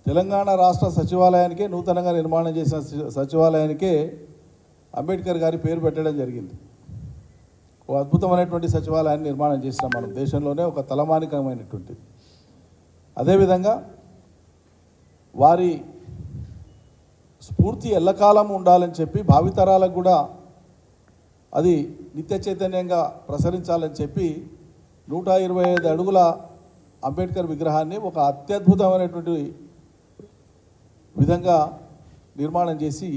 తెలంగాణ రాష్ట్ర సచివాలయానికే నూతనంగా నిర్మాణం చేసిన సచివాలయానికే అంబేద్కర్ గారి పేరు పెట్టడం జరిగింది. ఒక అద్భుతమైనటువంటి సచివాలయాన్ని నిర్మాణం చేసినాం మనం, దేశంలోనే ఒక తలమానికమైనటువంటి. అదేవిధంగా వారి స్ఫూర్తి ఎల్లకాలం ఉండాలని చెప్పి భావితరాలకు కూడా అది నిత్య చైతన్యంగా ప్రసరించాలని చెప్పి 125 అడుగుల అంబేద్కర్ విగ్రహాన్ని ఒక అత్యద్భుతమైనటువంటి విధంగా నిర్మాణం చేసి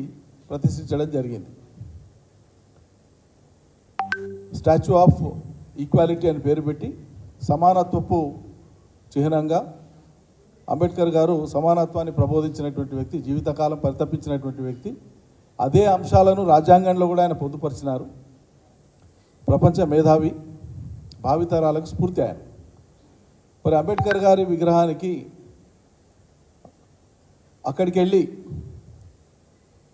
ప్రతిష్ఠించడం జరిగింది. స్టాచ్యూ ఆఫ్ ఈక్వాలిటీ అని పేరు పెట్టి సమానత్వపు చిహ్నంగా అంబేద్కర్ గారు సమానత్వాన్ని ప్రబోధించినటువంటి వ్యక్తి, జీవితకాలం పరితపించినటువంటి వ్యక్తి. అదే అంశాలను రాజ్యాంగంలో కూడా ఆయన పొందుపరిచినారు. ప్రపంచ మేధావి, భావితరాలకు స్ఫూర్తి ఆయన. మరి అంబేద్కర్ గారి విగ్రహానికి అక్కడికి వెళ్ళి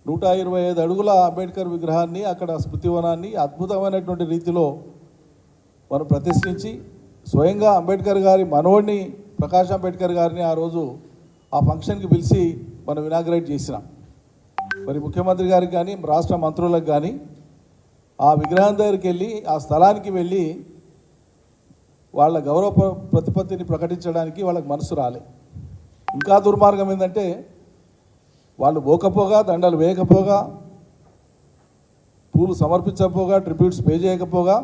125 అడుగుల అంబేద్కర్ విగ్రహాన్ని, అక్కడ స్మృతివనాన్ని అద్భుతమైనటువంటి రీతిలో మనం ప్రతిష్ఠించి స్వయంగా అంబేద్కర్ గారి మనోడిని, ప్రకాష్ అంబేద్కర్ గారిని ఆ రోజు ఆ ఫంక్షన్కి పిలిచి మనం ఇనాగ్రేట్ చేసినాం. మరి ముఖ్యమంత్రి గారికి కానీ రాష్ట్ర మంత్రులకు కానీ ఆ విగ్రహం దగ్గరికి వెళ్ళి ఆ స్థలానికి వెళ్ళి వాళ్ళ గౌరవ ప్రతిపత్తిని ప్రకటించడానికి వాళ్ళకి మనసు రాలే. ఇంకా దుర్మార్గం ఏంటంటే వాళ్ళు పోకపోగా, దండలు వేయకపోగా, పూలు సమర్పించకపోగా, ట్రిబ్యూట్స్ పే చేయకపోగా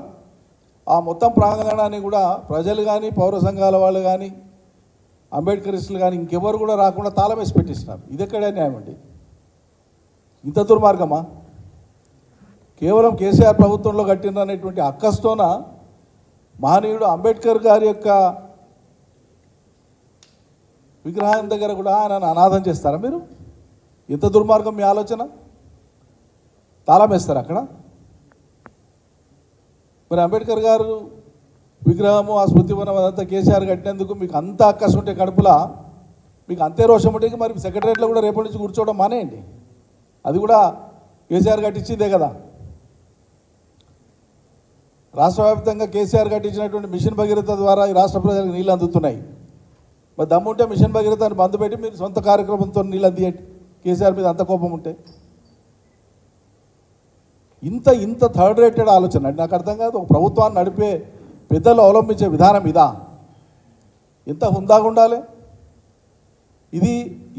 ఆ మొత్తం ప్రాంగణాన్ని కూడా ప్రజలు కానీ, పౌర సంఘాల వాళ్ళు కానీ, అంబేద్కరిస్టులు కానీ ఇంకెవరు కూడా రాకుండా తాళం వేసి పెట్టిస్తున్నారు. ఇది ఎక్కడే న్యాయం అండి? ఇంత దుర్మార్గమా? కేవలం కేసీఆర్ ప్రభుత్వంలో కట్టినటువంటి అక్కస్తోన మహనీయుడు అంబేద్కర్ గారి యొక్క విగ్రహం దగ్గర కూడా ఆయన అనాథం చేస్తారా మీరు? ఇంత దుర్మార్గం మీ ఆలోచన? తాళం వేస్తారు అక్కడ. మరి అంబేద్కర్ గారు విగ్రహము, ఆ స్మృతివనం అదంతా కేసీఆర్ కట్టినందుకు మీకు అంత అక్కసు ఉంటే, కడుపులా మీకు అంతే రోషం ఉంటే మరి సెక్రటరియట్లో కూడా రేపటి నుంచి కూర్చోవడం మానేయండి. అది కూడా కేసీఆర్ కట్టించిందే కదా. రాష్ట్ర వ్యాప్తంగా కేసీఆర్ కట్టించినటువంటి మిషన్ భగీరథ ద్వారా ఈ రాష్ట్ర ప్రజలకు నీళ్ళు అందుతున్నాయి. మరి దమ్ముంటే మిషన్ భగీరథని బంద్ పెట్టి మీరు సొంత కార్యక్రమంతో నీళ్ళు అందియండి, కేసీఆర్ మీద అంత కోపం ఉంటే. ఇంత థర్డ్ రేటెడ్ ఆలోచన అండి, నాకు అర్థం కాదు. ఒక ప్రభుత్వాన్ని నడిపే పెద్దలు అవలంబించే విధానం ఇదా? ఎంత హుందాగా ఉండాలి? ఇది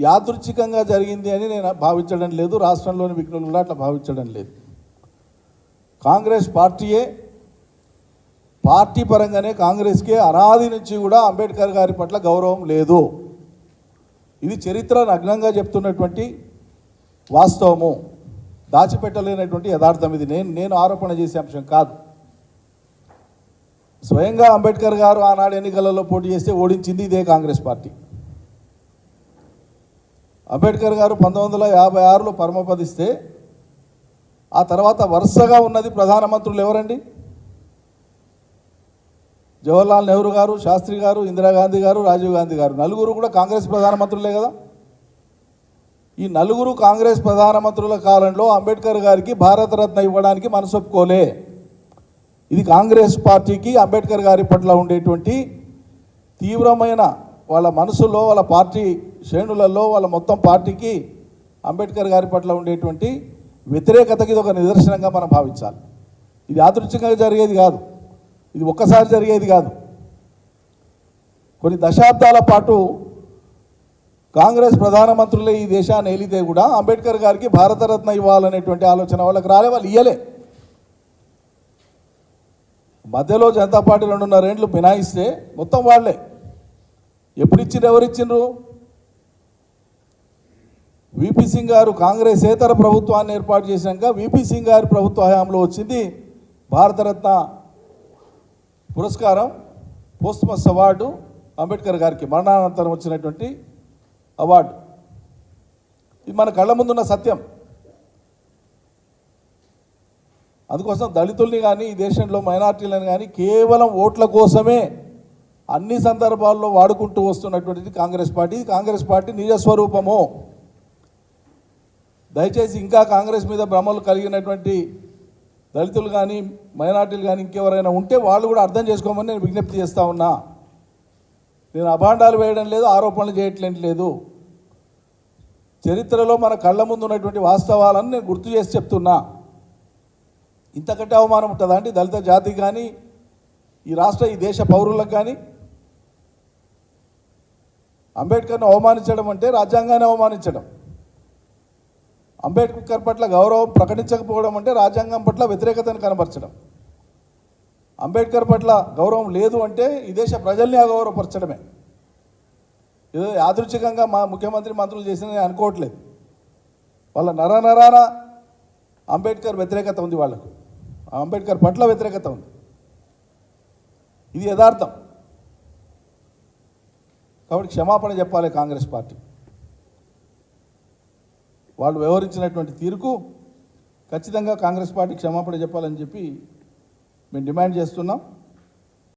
యాదృచ్ఛికంగా జరిగింది అని నేను భావించడం లేదు, రాష్ట్రంలోని విఘ్నులు కూడా అట్లా భావించడం లేదు. కాంగ్రెస్ పార్టీ పరంగానే కాంగ్రెస్కే అనాది నుంచి కూడా అంబేద్కర్ గారి పట్ల గౌరవం లేదు. ఇది చరిత్ర నగ్నంగా చెప్తున్నటువంటి వాస్తవము, దాచిపెట్టలేనటువంటి యథార్థం. ఇది నేను ఆరోపణ చేసే అంశం కాదు. స్వయంగా అంబేద్కర్ గారు ఆనాడు ఎన్నికలలో పోటీ చేస్తే ఓడించింది ఇదే కాంగ్రెస్ పార్టీ. అంబేద్కర్ గారు 1956లో పరమపదిస్తే ఆ తర్వాత వరుసగా ఉన్నది ప్రధానమంత్రులు ఎవరండి? జవహర్లాల్ నెహ్రూ గారు, శాస్త్రి గారు, ఇందిరాగాంధీ గారు, రాజీవ్ గాంధీ గారు, నలుగురు కూడా కాంగ్రెస్ ప్రధానమంత్రులే కదా. ఈ నలుగురు కాంగ్రెస్ ప్రధానమంత్రుల కాలంలో అంబేద్కర్ గారికి భారతరత్న ఇవ్వడానికి మనసొప్పుకోలే. ఇది కాంగ్రెస్ పార్టీకి అంబేద్కర్ గారి పట్ల ఉండేటువంటి తీవ్రమైన వాళ్ళ మనసులో, వాళ్ళ పార్టీ శ్రేణులలో, వాళ్ళ మొత్తం పార్టీకి అంబేద్కర్ గారి పట్ల ఉండేటువంటి వ్యతిరేకతకి ఇది ఒక నిదర్శనంగా మనం భావించాలి. ఇది యాదృచ్ఛికంగా జరిగేది కాదు, ఇది ఒక్కసారి జరిగేది కాదు. కొన్ని దశాబ్దాల పాటు కాంగ్రెస్ ప్రధానమంత్రులే ఈ దేశాన్ని ఏలితే కూడా అంబేద్కర్ గారికి భారతరత్న ఇవ్వాలనేటువంటి ఆలోచన వాళ్ళకి రాలే, వాళ్ళు ఇయ్యలే. మధ్యలో జనతా పార్టీ 2.5 ఏళ్ళు మినాయిస్తే మొత్తం వాళ్లే. ఎప్పుడు ఇచ్చిండ్రు, ఎవరు ఇచ్చిండ్రు? విపి సింగ్ గారు కాంగ్రెసేతర ప్రభుత్వాన్ని ఏర్పాటు చేశాక విపి సింగ్ గారి ప్రభుత్వ హయాంలో వచ్చింది భారతరత్న పురస్కారం, పోస్ట్మస్ అవార్డు అంబేద్కర్ గారికి మరణానంతరం వచ్చినటువంటి అవార్డు. ఇది మన కళ్ళ ముందున్న సత్యం. అందుకోసం దళితుల్ని కానీ, ఈ దేశంలో మైనార్టీలను కానీ కేవలం ఓట్ల కోసమే అన్ని సందర్భాల్లో వాడుకుంటూ వస్తున్నటువంటిది కాంగ్రెస్ పార్టీ. కాంగ్రెస్ పార్టీ నిజస్వరూపము. దయచేసి ఇంకా కాంగ్రెస్ మీద భ్రమలు కలిగినటువంటి దళితులు కానీ, మైనార్టీలు కానీ ఇంకెవరైనా ఉంటే వాళ్ళు కూడా అర్థం చేసుకోమని నేను విజ్ఞప్తి చేస్తూ ఉన్నా. నేను అభాండాలు వేయడం లేదు, ఆరోపణలు చేయట్లేదు. చరిత్రలో మన కళ్ళ ముందు ఉన్నటువంటి వాస్తవాలను నేను గుర్తు చేసి చెప్తున్నా. ఇంతకంటే అవమానం ఉంటుందా అండి దళిత జాతికి కానీ ఈ దేశ పౌరులకు కానీ? అంబేద్కర్ని అవమానించడం అంటే రాజ్యాంగాన్ని అవమానించడం. అంబేద్కర్ పట్ల గౌరవం ప్రకటించకపోవడం అంటే రాజ్యాంగం పట్ల వ్యతిరేకతను కనబరచడం. అంబేద్కర్ పట్ల గౌరవం లేదు అంటే ఈ దేశ ప్రజల్ని అగౌరవపరచడమే. ఏదో యాదృచ్ఛికంగా మా ముఖ్యమంత్రి మంత్రులు చేసిన అనుకోవట్లేదు. వాళ్ళ నరాన అంబేద్కర్ వ్యతిరేకత ఉంది, వాళ్ళకు అంబేద్కర్ పట్ల వ్యతిరేకత ఉంది. ఇది యథార్థం. కాబట్టి క్షమాపణ చెప్పాలి కాంగ్రెస్ పార్టీ. వాళ్ళు వ్యవహరించినటువంటి తీరుకు ఖచ్చితంగా కాంగ్రెస్ పార్టీ క్షమాపణ చెప్పాలని చెప్పి మేము డిమాండ్ చేస్తున్నాం.